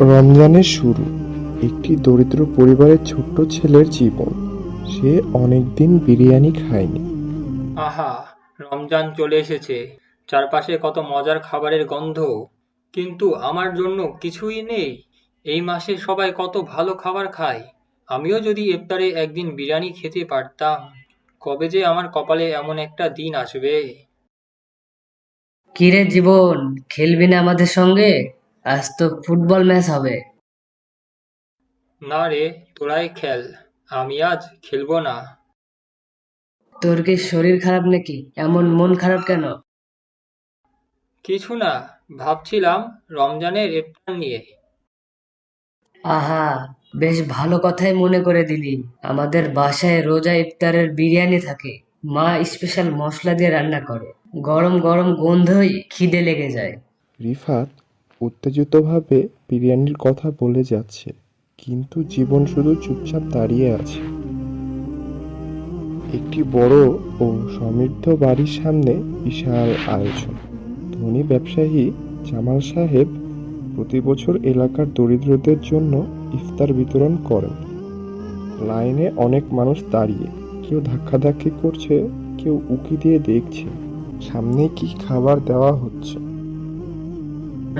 রমজানের শুরু, একটি দরিদ্র পরিবারের ছোট্ট ছেলের জীবন। সে অনেকদিন বিরিয়ানি খায়নি। আহা! রমজান চলে এসেছে। চারপাশে কত মজার খাবারের গন্ধ। কিন্তু আমার জন্য কিছুই নেই। এই মাসে সবাই কত ভালো খাবার খায়। আমিও যদি ইফতারে একদিন বিরিয়ানি খেতে পারতাম। কবে যে আমার কপালে এমন একটা দিন আসবে। কিরে জীবন, খেলবি না আমাদের সঙ্গে? আজ তো ফুটবল ম্যাচ হবে। না রে, তোরাই খেল। আমি আজ খেলবো না। তোর কি শরীর খারাপ নাকি? এমন মন খারাপ কেন? কিছু না, ভাবছিলাম রমজানের ইফতার নিয়ে। আহা, বেশ ভালো কথাই মনে করে দিলি। আমাদের বাসায় রোজা ইফতারের বিরিয়ানি থাকে। মা স্পেশাল মশলা দিয়ে রান্না করে। গরম গরম গন্ধই খিদে লেগে যায়। রিফাত উত্তেজিতভাবে বিরিয়ানির কথা বলে যাচ্ছে, কিন্তু জীবন শুধু চুপচাপ দাঁড়িয়ে আছে। একটি বড় ও সমৃদ্ধ বাড়ির সামনে বিশাল আয়োজন। ধনী ব্যবসায়ী জামাল সাহেব প্রতি বছর এলাকার দরিদ্রদের জন্য ইফতার বিতরণ করেন। লাইনে অনেক মানুষ দাঁড়িয়ে, কেউ ধাক্কাধাক্কি করছে, কেউ উকি দিয়ে দেখছে সামনে কি খাবার দেওয়া হচ্ছে।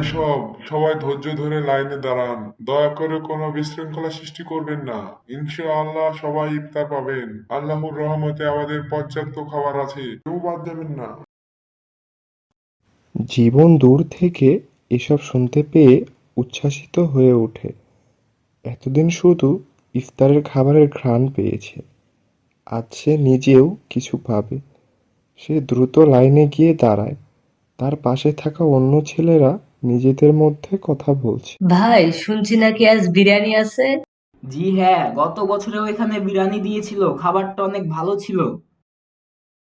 এসব সবাই ধৈর্য ধরে লাইনে দাঁড়ান, দয়া করে কোনো বিশৃঙ্খলা সৃষ্টি করবেন না। ইনশাআল্লাহ সবাই ইফতার পাবেন। আল্লাহর রহমতে আমাদের পর্যাপ্ত খাবার আছে, কেউ বাদ দেবেন না। জীবন দূর থেকে এসব শুনতে পেয়ে উচ্ছ্বাসিত হয়ে ওঠে। এতদিন শুধু ইফতারের খাবারের ঘ্রাণ পেয়েছে, আজ সে নিজেও কিছু পাবে। সে দ্রুত লাইনে গিয়ে দাঁড়ায়। তার পাশে থাকা অন্য ছেলেরা নিজেদের মধ্যে কথা বলছে। ভাই, শুনছি নাকি আজ বিরিয়ানি আছে? জি হ্যাঁ, গত বছরেও এখানে বিরিয়ানি দিয়েছিল, খাবারটা অনেক ভালো ছিল।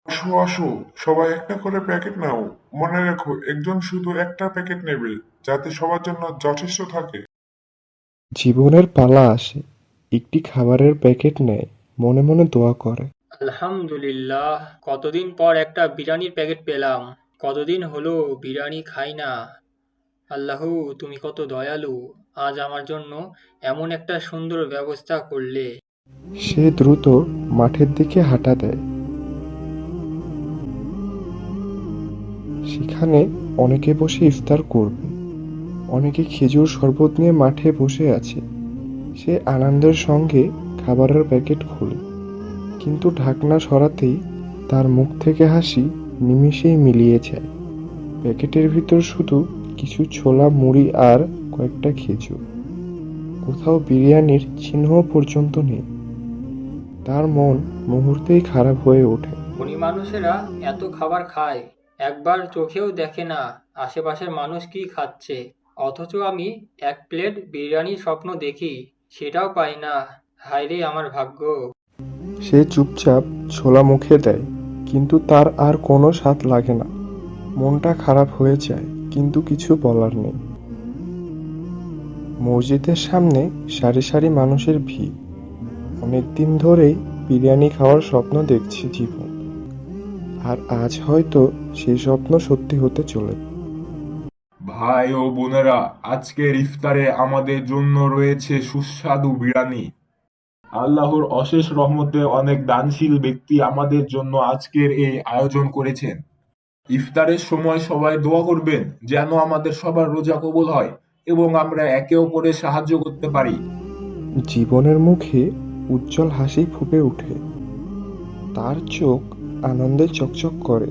আসো আসো, সবাই একটা করে প্যাকেট নাও। মনে রেখো, একজন শুধু একটা প্যাকেট নেবে, যাতে সবার জন্য যথেষ্ট থাকে। জীবনের পালা আসে, একটি খাবারের প্যাকেট নেয়, মনে মনে দোয়া করে। আলহামদুলিল্লাহ, কতদিন পর একটা বিরিয়ানির প্যাকেট পেলাম। কতদিন হলো বিরিয়ানি খাই না। আল্লাহ, তুমি কত দয়ালু। আজ আমার জন্য এমন একটা সুন্দর ব্যবস্থা করলে। সে দ্রুত মাঠের দিকে হাঁটা দেয়। সেখানে অনেকে বসে ইফতার করবে, অনেকে খেজুর শরবত নিয়ে মাঠে বসে আছে। সে আনন্দের সঙ্গে খাবারের প্যাকেট খোলে, কিন্তু ঢাকনা সরাতেই তার মুখ থেকে হাসি নিমিষেই মিলিয়ে যায়। প্যাকেটের ভিতর শুধু কিছু ছোলা মুড়ি আর কয়েকটা খেজুর। কোথাও বিরিয়ানির চিহ্ন পর্যন্ত নেই। তার মন মুহূর্তেই খারাপ হয়ে ওঠে। ধনী মানুষেরা এত খাবার খায়, একবার চোখেও দেখে না আশেপাশের মানুষ কি খাচ্ছে। অথচ আমি এক প্লেট বিরিয়ানির স্বপ্ন দেখি, সেটাও পাই না। হায় রে আমার ভাগ্য। সে চুপচাপ ছোলা মুখে দেয়, কিন্তু তার আর কোনো স্বাদ লাগে না। মনটা খারাপ হয়ে যায়, কিন্তু কিছু বলার নেই। মসজিদের সামনে সারি সারি মানুষের ভিড়। অনেকদিন ধরেই বিরিয়ানি খাওয়ার স্বপ্ন দেখছে জীবন, আর আজ হয়তো সেই স্বপ্ন সত্যি হতে চলে। ভাই ও বোনেরা, আজকের ইফতারে আমাদের জন্য রয়েছে সুস্বাদু বিরিয়ানি। আল্লাহর অশেষ রহমতে অনেক দানশীল ব্যক্তি আমাদের জন্য আজকের এই আয়োজন করেছেন। ইফতারের সময় সবাই দোয়া করবেন যেন আমাদের সবার রোজা কবুল হয় এবং আমরা একে অপরের সাহায্য করতে পারি। জীবনের মুখে উজ্জ্বল হাসি ফুটে ওঠে। তার চোখ আনন্দে চকচক করে।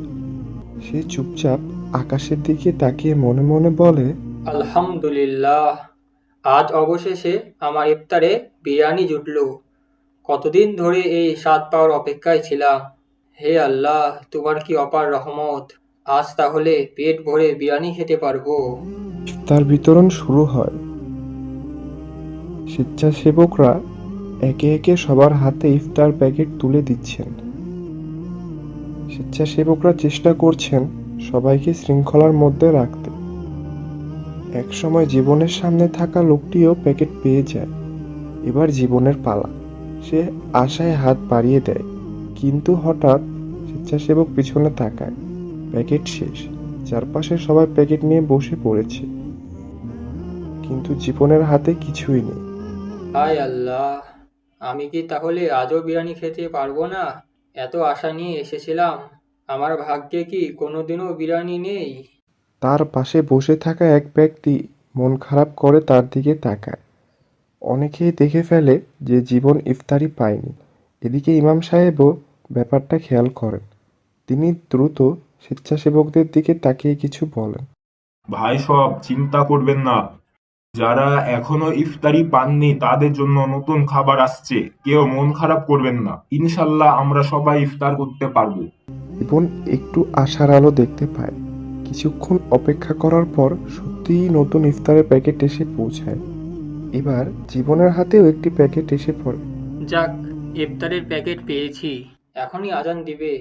সে চুপচাপ আকাশের দিকে তাকিয়ে মনে মনে বলে, আলহামদুলিল্লাহ, আজ অবশেষে আমার ইফতারে বিরিয়ানি জুটলো। কতদিন ধরে এই স্বাদ পাওয়ার অপেক্ষায় ছিলাম। হে আল্লাহ, তোমার কি অপার রহমত। আজ তাহলে পেট ভরে বিরিয়ানি খেতে পারবো। ইফতার বিতরণ শুরু হয়। স্বেচ্ছাসেবকরা একে একে সবার হাতে ইফতার প্যাকেট তুলে দিচ্ছেন। স্বেচ্ছাসেবকরা চেষ্টা করছেন সবাইকে শৃঙ্খলার মধ্যে রাখতে। একসময় জীবনের সামনে থাকা লোকটিও প্যাকেট পেয়ে যায়। এবার জীবনের পালা। সে আশায় হাত বাড়িয়ে দেয়, কিন্তু হঠাৎ স্বেচ্ছাসেবক পিছনে তাকায়। প্যাকেট শেষ। চারপাশে সবাই প্যাকেট নিয়ে বসে পড়েছে। কিন্তু জীবনের হাতে কিছুই নেই। হায় আল্লাহ, আমি কি তাহলে আজও বিরিয়ানি খেতে পারবো না? এত আশা নিয়ে এসেছিলাম, আমার ভাগ্যে কি কোনোদিনও বিরিয়ানি নেই? তার পাশে বসে থাকা এক ব্যক্তি মন খারাপ করে তার দিকে তাকায়। অনেকেই দেখে ফেলে যে জীবন ইফতারি পায়নি। এদিকে ইমাম সাহেবও ব্যাপারটা খেয়াল করেন। তিনি দ্রুত স্বেচ্ছাসেবকদের দিকে তাকিয়ে কিছু বলেন। ভাই সব চিন্তা করবেন না, যারা এখনো ইফতারি পাননি তাদের জন্য নতুন খাবার আসছে, কেউ মন খারাপ করবেন না, ইনশাল্লাহ আমরা সবাই ইফতার করতে পারবো। জীবন একটু আশার আলো দেখতে পায়। কিছুক্ষণ অপেক্ষা করার পর সত্যিই নতুন ইফতারের প্যাকেট এসে পৌঁছায়। এবার জীবনের হাতেও একটি প্যাকেট এসে পড়ে। যাক, ইফতারের প্যাকেট পেয়েছি। এখনই আজান দিবে।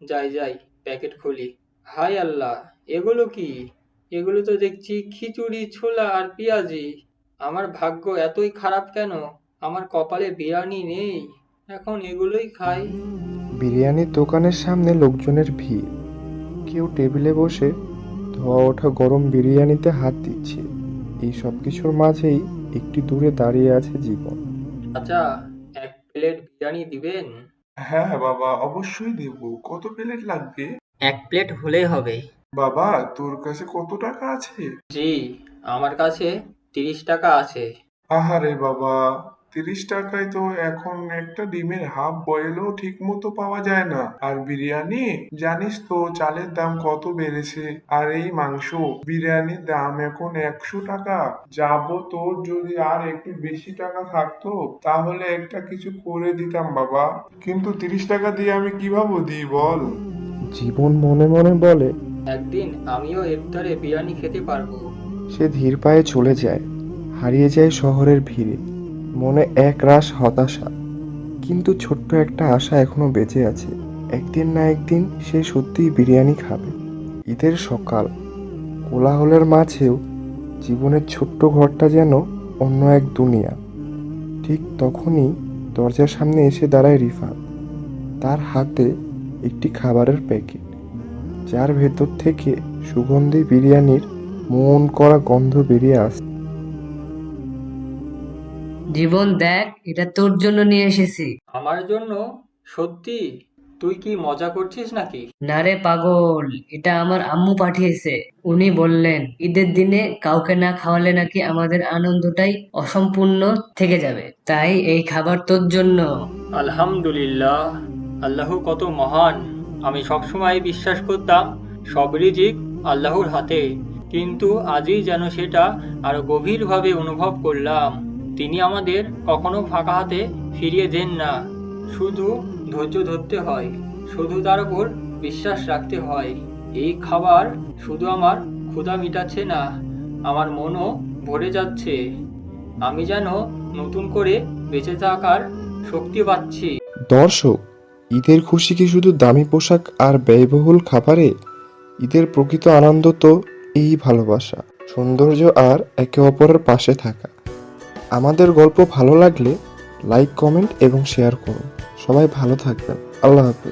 যাই যাই, প্যাকেট খুলি। হায় আল্লাহ, এগুলো কি? এগুলো তো দেখছি খিচুড়ি, ছোলা আর পেঁয়াজি। আমার ভাগ্য এতই খারাপ কেন? আমার কপালে বিরিয়ানি নেই। এখন এগুলোই খাই। বিরিয়ানির দোকানের সামনে লোকজনের ভিড়। কেউ টেবিলে বসে ধোয়া ওঠা গরম বিরিয়ানিতে হাত দিচ্ছে। এই সব কিছুর মাঝেই একটি দূরে দাঁড়িয়ে আছে জীবন। আচ্ছা, এক প্লেট বিরিয়ানি দিবেন? হ্যাঁ বাবা, অবশ্যই দেব। কত প্লেট লাগবে? এক প্লেট হলেই হবে। বাবা, তোর কাছে কত টাকা আছে? জি, আমার কাছে 30 টাকা আছে। আহারে বাবা, 30 টাকায় তো এখন একটা ডিমের হাফ বয়েলও ঠিক মতো পাওয়া যায় না। আর বিরিয়ানি, জানিস তো চালের দাম কত বেড়েছে। আর এই মাংস, বিরিয়ানির দাম এখন 100 টাকা। যাবো, তোর যদি আর একটু বেশি টাকা থাকতো তাহলে একটা কিছু করে দিতাম বাবা, কিন্তু 30 টাকা দিয়ে আমি কিভাবে দিই বল? জীবন মনে মনে বলে। একদিন আমিও ইফতারে বিরিয়ানি খেতে পারবো। সে ধীর পায়ে চলে যায়, হারিয়ে যায় শহরের ভিড়ে। মনে একরাশ হতাশা, কিন্তু ছোট্ট একটা আশা এখনো বেঁচে আছে। একদিন না একদিন সে সত্যিই বিরিয়ানি খাবে। ঈদের সকাল, কোলাহলের মাঝেও জীবনের ছোট্ট ঘরটা যেন অন্য এক দুনিয়া। ঠিক তখনই দরজার সামনে এসে দাঁড়ায় রিফাত। তার হাতে একটি খাবারের প্যাকেট, যার ভেতর থেকে সুগন্ধি বিরিয়ানির মন করা গন্ধ বেরিয়ে আসছে। জীবন দেখ, এটা তোর জন্য নিয়ে এসেছি। আমার জন্য? সত্যি? তুই কি মজা করছিস নাকি? না রে পাগল, এটা আমার আম্মু পাঠিয়েছে। উনি বললেন ঈদের দিনে কাউকে না খাওয়ালে নাকি আমাদের আনন্দটাই অসম্পূর্ণ থেকে যাবে, তাই এই খাবার তোর জন্য। আলহামদুলিল্লাহ, আল্লাহ কত মহান। আমি সবসময় বিশ্বাস করতাম সব রিজিক আল্লাহর হাতে, কিন্তু আজই যেন সেটা আরো গভীরভাবে অনুভব করলাম। তিনি আমাদের কখনো ফাঁকা হাতে ফিরিয়ে দেন না। শুধু ধৈর্য ধরতে হয়, শুধু তার উপর বিশ্বাস রাখতে হয়। এই খাবার শুধু আমার ক্ষুধা মিটাচ্ছে না, আমার মনও ভরে যাচ্ছে। আমি যেন নতুন করে বেঁচে থাকার শক্তি পাচ্ছি। দর্শক, ঈদের খুশি কি শুধু দামি পোশাক আর ব্যয়বহুল খাবারে? ঈদের প্রকৃত আনন্দ তো এই ভালোবাসা, সৌন্দর্য আর একে অপরের পাশে থাকা। আমাদের গল্প ভালো লাগলে লাইক, কমেন্ট এবং শেয়ার করুন। সবাই ভালো থাকবেন। আল্লাহ হাফেজ।